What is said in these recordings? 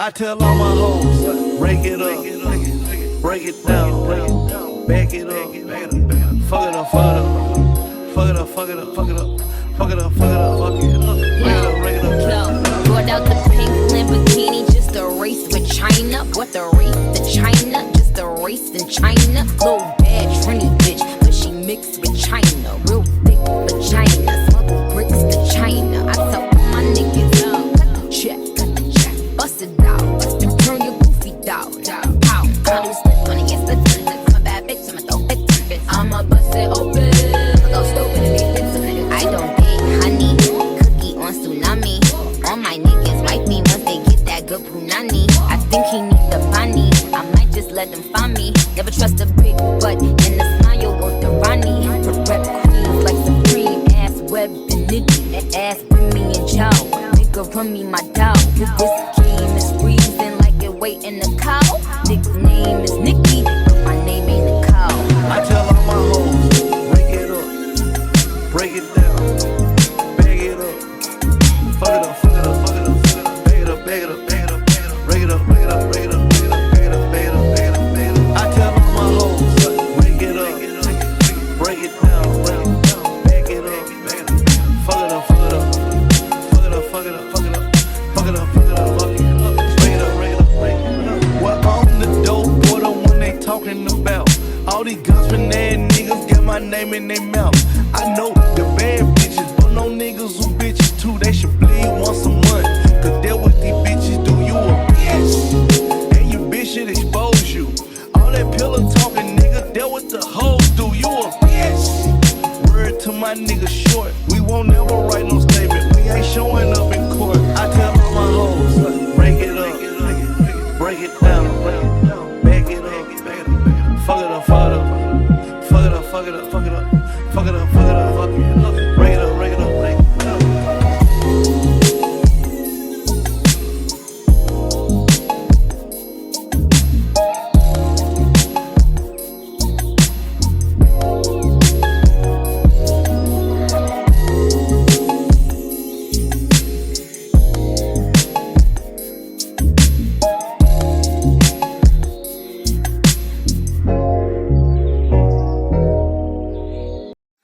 I tell all my hoes, break it up, break it down, back it up, fuck it up, fuck it up, fuck it up, fuck it up, fuck it up, fuck it up, fuck it up, fuck it up, break it up. Brought out the pink Lamborghini, just a race with China. What the race to China? Just a race in China. Little bad Trini bitch, but she mixed with China. Real thick vagina, smuggle bricks to China. I tell all my niggas, cut the check, bust it out, turn your goofy down. Pow, pow, slip on it, yes, I'm a bad bitch, I'ma throw it to it. I'ma bust it open, go stupid and be bitch. I don't date honey, cookie on tsunami. All my niggas wife me once they get that good punani. I think he need the bunny, I might just let him find me. Never trust a big butt, and the smile with the Ronnie. Rep queens like Supreme, ass web and nitty. Ass bring me in chow, nigga run me my dog. Cause this game is freezing like it waiting a cow. Nickname is Nikki, but my name ain't a cow. I tell all my hoes, break it up, break it down, bag it up, fuck it up, fuck it up, fuck it up, fuck it up, bag it up, bag it up, bag it up, break it up, break it up, break it up, bag it up, bag it up, bag it up, bag it up, bag it up. I tell all my hoes, break it up, break it down, bag it up, fuck it up, fuck it up, fuck it up, fuck it up, fuck it up, fuck it up, fuck it up, fuck it up, break it up, break it up, break it up. What on the dope, boy, the one they talking about? All these gunspin ass niggas got my name in their mouth. I know the bad bitches, but no niggas who bitches too. They should bleed once a month, cause that what these bitches do. You a bitch, and you bitch should expose you. All that pillow talking, nigga, that what the hoes do. You a bitch. Word to my nigga short, we won't never write no statement. We ain't showing up in court. I tell all my hoes, break it up, break it down, back it up. Fuck it up, fuck it up, fuck it up, fuck it up, fuck it up, fuck it up, fuck it up, fuck it up, break it up, break it up, break it up.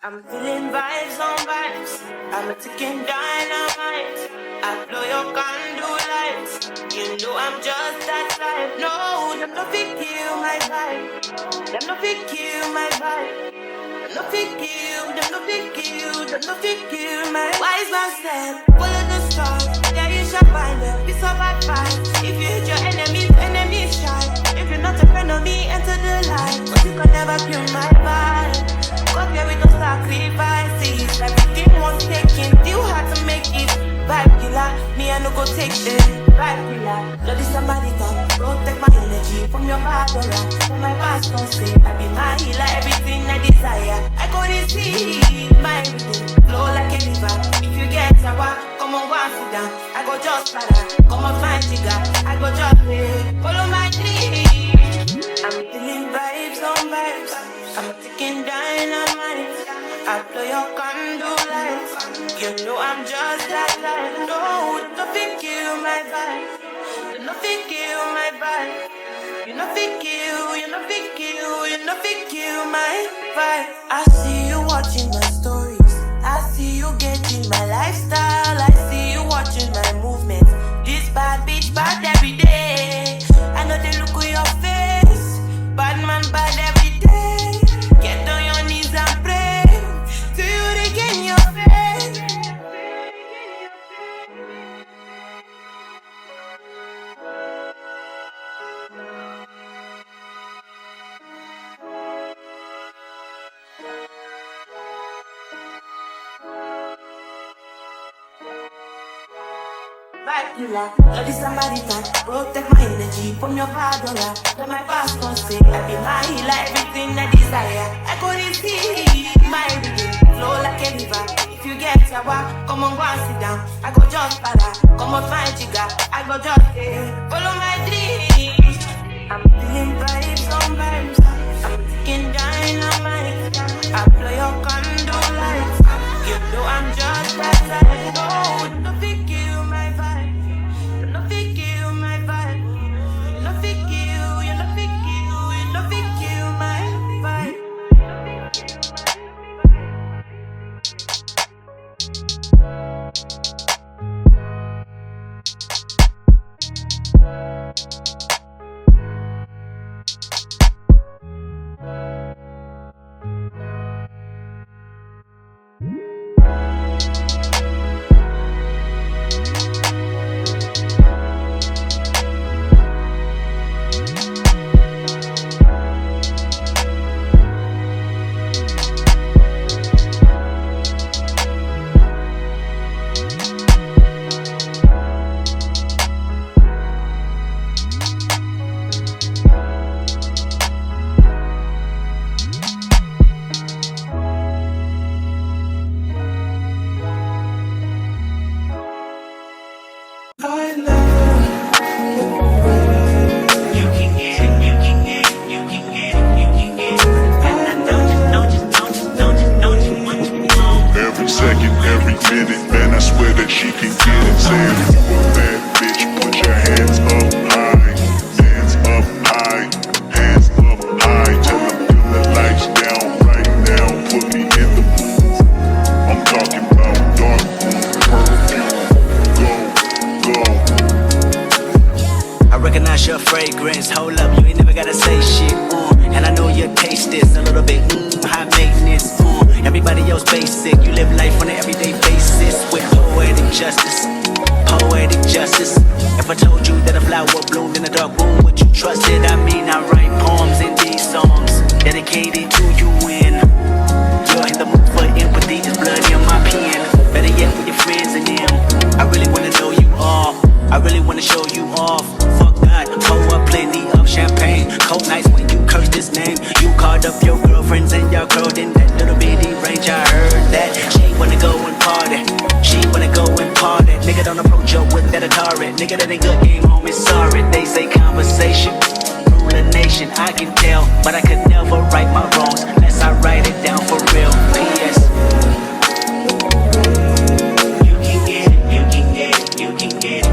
I'm feeling vibes on vibes. I'm a ticking dynamite. I blow your candle lights. You know I'm just that type. No, them no fit kill my vibe. Them no fit kill my vibe. Them no fit kill. Them no fit kill. Them no fit kill my wise man said, follow the stars. Yeah, you shall find them. Be so bad vibes. If you hit your enemies shine. If you're not a friend of me, enter the light. But you can never kill my vibe. Got there with no sacrifices. Everything was taken, too hard to make it. Vibe killer, me I no go take it. Vibe killer, love is somebody come. Protect my energy from your bad aura. From my past don't say I be my healer, everything I desire. I go to see my everything flow like a river. If you get sour, come on, go and sit down. I go just para, come on, find jigger. I go just play, follow my dream. I'm feeling vibes on vibes. I'm ticking dynamite. I blow your candle lights. You know I'm just that light. No, nothing kill my vibe. Nothing kill my vibe. You nothing kill, you nothing kill, you nothing kill my vibe. I see you watching my stories. I see you getting my lifestyle. I see you watching my movements. This bad bitch bad every day. I know they look on your face. Bad man bad every day. Get on your knees and pray till you regain your faith. Vibe killer, love is somebody time. Protect my energy from your bad aura. Let my past don't say I be my healer, everything I desire. I go to see my rhythm flow like a river. If you get sour, come on, go and sit down. I go just para, come on, find jigger. I go just follow my dreams. I'm feeling vibes on vibes. I'm ticking dynamite. I blow your candle lights. You know I'm just that type. No, nothing kill my vibe. Nothing kill my vibe. your fragrance. Hold up, you ain't never gotta say shit. And I know your taste is a little bit high maintenance. Everybody else basic. You live life on an everyday basis with poetic justice. Poetic justice. If I told you that a flower bloomed in a dark room, would you trust it? I mean, I write poems in these songs dedicated to you. And you're in the mood for empathy. There's blood in my pen. Better yet, with your friends and them. I really wanna know you all. I really wanna show you off. Fuck God, pour up plenty of champagne. Cold nights when you curse this name. You called up your girlfriends and y'all curled in that little bitty range. I heard that she wanna go and party. She wanna go and party. Nigga don't approach her with that Atari. Nigga that ain't good, game home is sorry. They say conversation rule a nation. I can tell, but I could never right my wrongs unless I write it down for real. P.S. You can get it, you can get it, you can get it.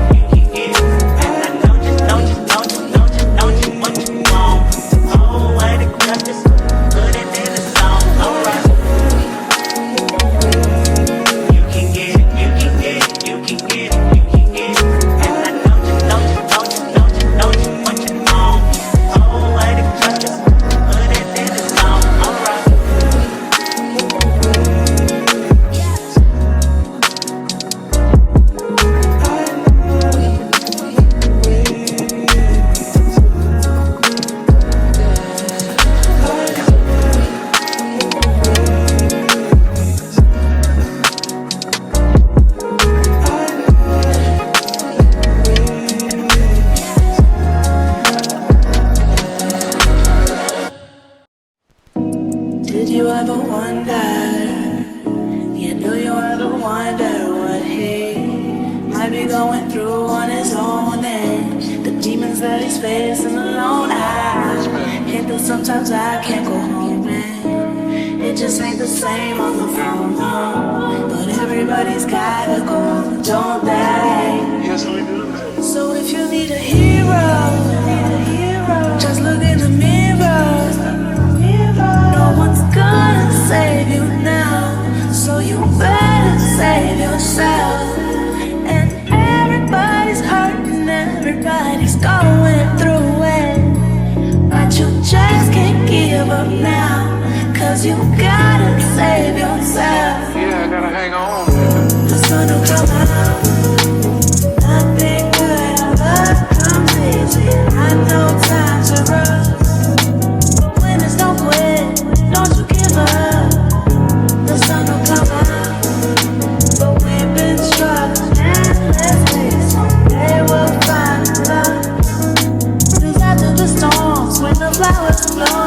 Did you ever wonder? Yeah, do you ever wonder what he might be going through on his own and the demons that he's facing alone? I hate that sometimes I can't go home and it just ain't the same on the phone, no. But everybody's gotta go, don't they? Yes, we do. So if you need a hero, just look in the mirror. No one's gonna save you now, so you better save yourself. And everybody's hurting, everybody's going through it, but you just can't give up now, cause you gotta save yourself. Yeah, I gotta hang on. The sun will come out, nothing good ever comes easy. I know times are rough, but winners don't quit, don't you give up. The sun will come out, but we've been struggling endlessly. Someday we'll find love. 'Cause after the storms, when the flowers blow,